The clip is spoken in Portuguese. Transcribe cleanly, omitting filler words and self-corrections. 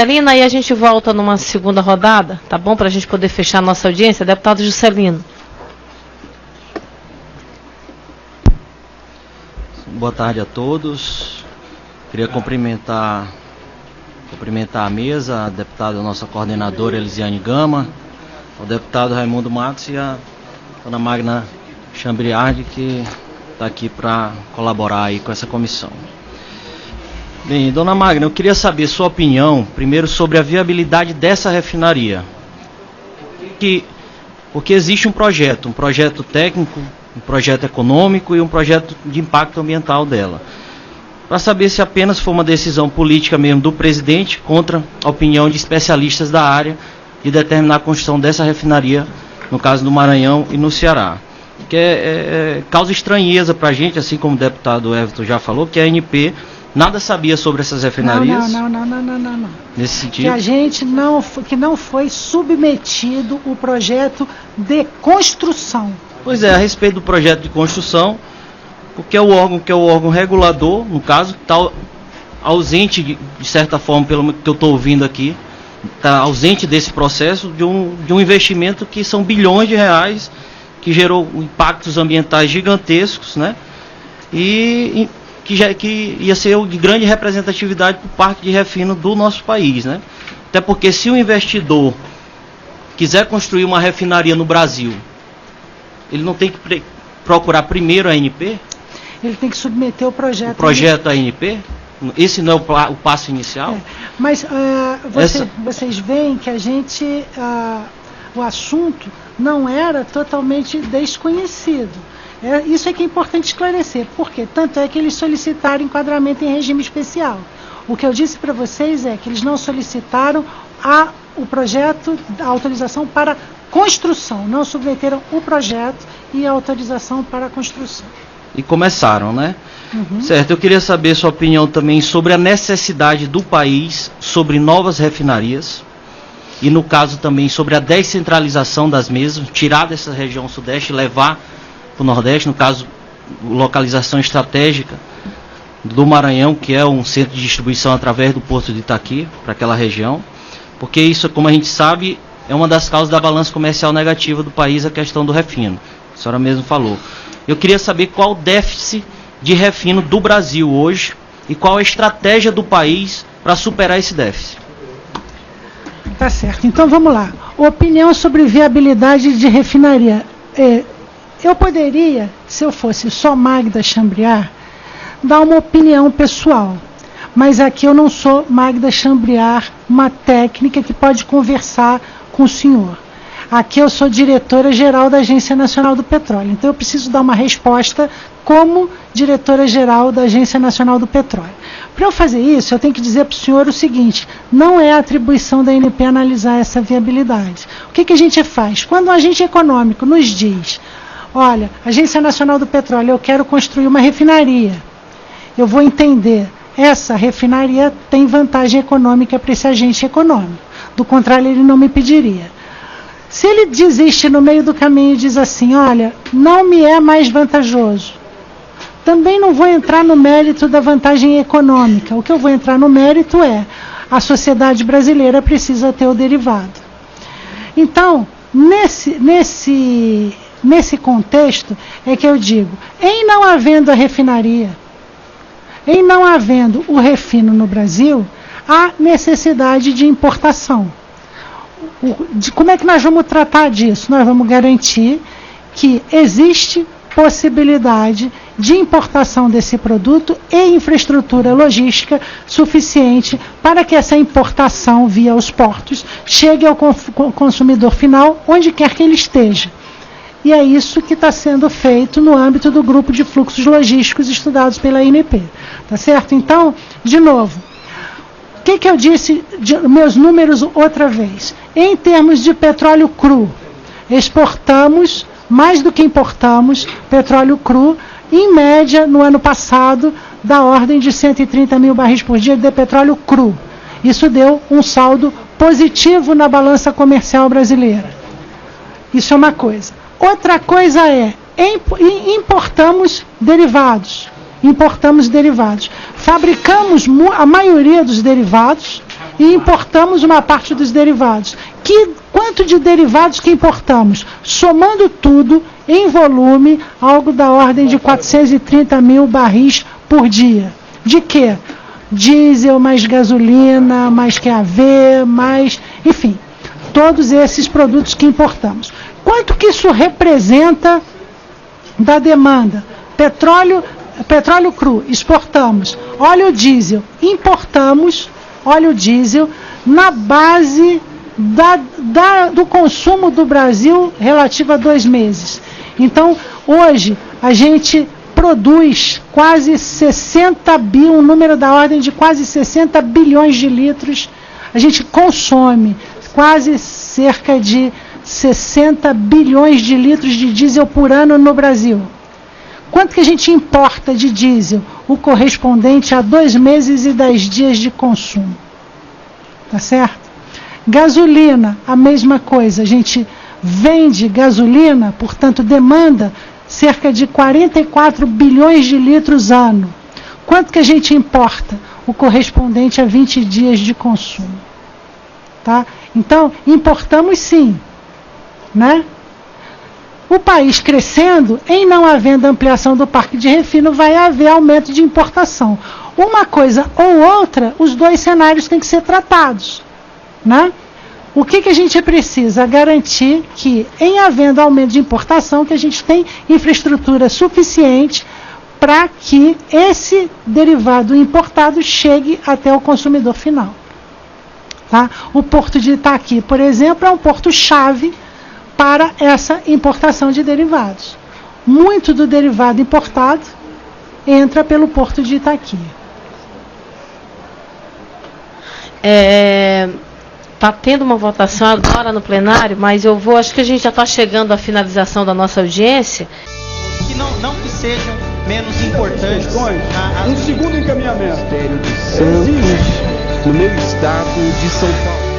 Juscelino, aí a gente volta numa segunda rodada, tá bom? Para a gente poder fechar a nossa audiência. Deputado Juscelino. Boa tarde a todos. Queria cumprimentar a mesa, a deputada, nossa coordenadora Elisiane Gama, o deputado Raimundo Matos e a dona Magna Chambriardi, que está aqui para colaborar aí com essa comissão. Bem, dona Magna, eu queria saber sua opinião, primeiro, sobre a viabilidade dessa refinaria. Porque existe um projeto técnico, um projeto econômico e um projeto de impacto ambiental dela. Para saber se apenas foi uma decisão política mesmo do presidente, contra a opinião de especialistas da área, de determinar a construção dessa refinaria, no caso do Maranhão e no Ceará. Que causa estranheza para a gente, assim como o deputado Everton já falou, que a ANP nada sabia sobre essas refinarias. Não. Nesse sentido. Que a gente não foi submetido o projeto de construção. Pois é, a respeito do projeto de construção, porque é o órgão regulador, no caso, está ausente, de certa forma, pelo que eu estou ouvindo aqui, está ausente desse processo de um investimento que são bilhões de reais, que gerou impactos ambientais gigantescos, né? E que ia ser de grande representatividade para o parque de refino do nosso país, né? Até porque se o investidor quiser construir uma refinaria no Brasil, ele não tem que procurar primeiro a ANP? Ele tem que submeter o projeto. O projeto à ANP? Esse não é o passo inicial? Mas vocês veem que o assunto não era totalmente desconhecido. Isso é que é importante esclarecer. Por quê? Tanto é que eles solicitaram enquadramento em regime especial. O que eu disse para vocês é que eles não solicitaram o projeto, a autorização para construção. Não submeteram o projeto e a autorização para a construção. E começaram, né? Uhum. Certo, eu queria saber sua opinião também sobre a necessidade do país sobre novas refinarias e, no caso, também sobre a descentralização das mesmas, tirar dessa região sudeste e levar para o Nordeste, no caso, localização estratégica do Maranhão, que é um centro de distribuição através do Porto de Itaqui, para aquela região, porque isso, como a gente sabe, é uma das causas da balança comercial negativa do país, a questão do refino. A senhora mesmo falou. Eu queria saber qual o déficit de refino do Brasil hoje e qual a estratégia do país para superar esse déficit. Tá certo. Então vamos lá. Opinião sobre viabilidade de refinaria. Eu poderia, se eu fosse só Magda Chambriard, dar uma opinião pessoal. Mas aqui eu não sou Magda Chambriard, uma técnica que pode conversar com o senhor. Aqui eu sou diretora-geral da Agência Nacional do Petróleo. Então eu preciso dar uma resposta como diretora-geral da Agência Nacional do Petróleo. Para eu fazer isso, eu tenho que dizer para o senhor o seguinte: não é atribuição da ANP analisar essa viabilidade. O que a gente faz? Quando um agente econômico nos diz: olha, Agência Nacional do Petróleo, eu quero construir uma refinaria, eu vou entender, essa refinaria tem vantagem econômica para esse agente econômico. Do contrário, ele não me pediria. Se ele desiste no meio do caminho e diz assim: olha, não me é mais vantajoso, também não vou entrar no mérito da vantagem econômica. O que eu vou entrar no mérito é: a sociedade brasileira precisa ter o derivado. Então, nesse contexto é que eu digo, em não havendo a refinaria, em não havendo o refino no Brasil, há necessidade de importação. Como é que nós vamos tratar disso? Nós vamos garantir que existe possibilidade de importação desse produto e infraestrutura logística suficiente para que essa importação via os portos chegue ao consumidor final, onde quer que ele esteja. E é isso que está sendo feito no âmbito do grupo de fluxos logísticos estudados pela ANP. Tá certo? Então, de novo, o que eu disse, meus números outra vez? Em termos de petróleo cru, exportamos, mais do que importamos, petróleo cru, em média, no ano passado, da ordem de 130 mil barris por dia de petróleo cru. Isso deu um saldo positivo na balança comercial brasileira. Isso é uma coisa. Outra coisa é, importamos derivados. Fabricamos a maioria dos derivados e importamos uma parte dos derivados. Quanto de derivados que importamos? Somando tudo, em volume, algo da ordem de 430 mil barris por dia. De quê? Diesel, mais gasolina, mais QAV, mais... enfim, todos esses produtos que importamos. Quanto que isso representa da demanda? Petróleo cru, exportamos. Óleo diesel, importamos óleo diesel na base do consumo do Brasil relativo a 2 meses. Então, hoje, a gente produz quase 60 um número da ordem de quase 60 bilhões de litros. A gente consome quase cerca de 60 bilhões de litros de diesel por ano no Brasil. Quanto que a gente importa de diesel? O correspondente a 2 meses e 10 dias de consumo. Tá certo? Gasolina, a mesma coisa. A gente vende gasolina, portanto, demanda cerca de 44 bilhões de litros ano. Quanto que a gente importa? O correspondente a 20 dias de consumo. Tá? Então, importamos sim. Né? O país crescendo, em não havendo ampliação do parque de refino, vai haver aumento de importação. Uma coisa ou outra, os dois cenários têm que ser tratados. Né? O que a gente precisa? Garantir que, em havendo aumento de importação, que a gente tem infraestrutura suficiente para que esse derivado importado chegue até o consumidor final. Tá? O Porto de Itaqui, por exemplo, é um porto-chave para essa importação de derivados. Muito do derivado importado entra pelo Porto de Itaqui. Está tendo uma votação agora no plenário, mas acho que a gente já está chegando à finalização da nossa audiência. Que não que sejam menos importantes. Um segundo encaminhamento. Ministério de Santos, no meu estado de São Paulo.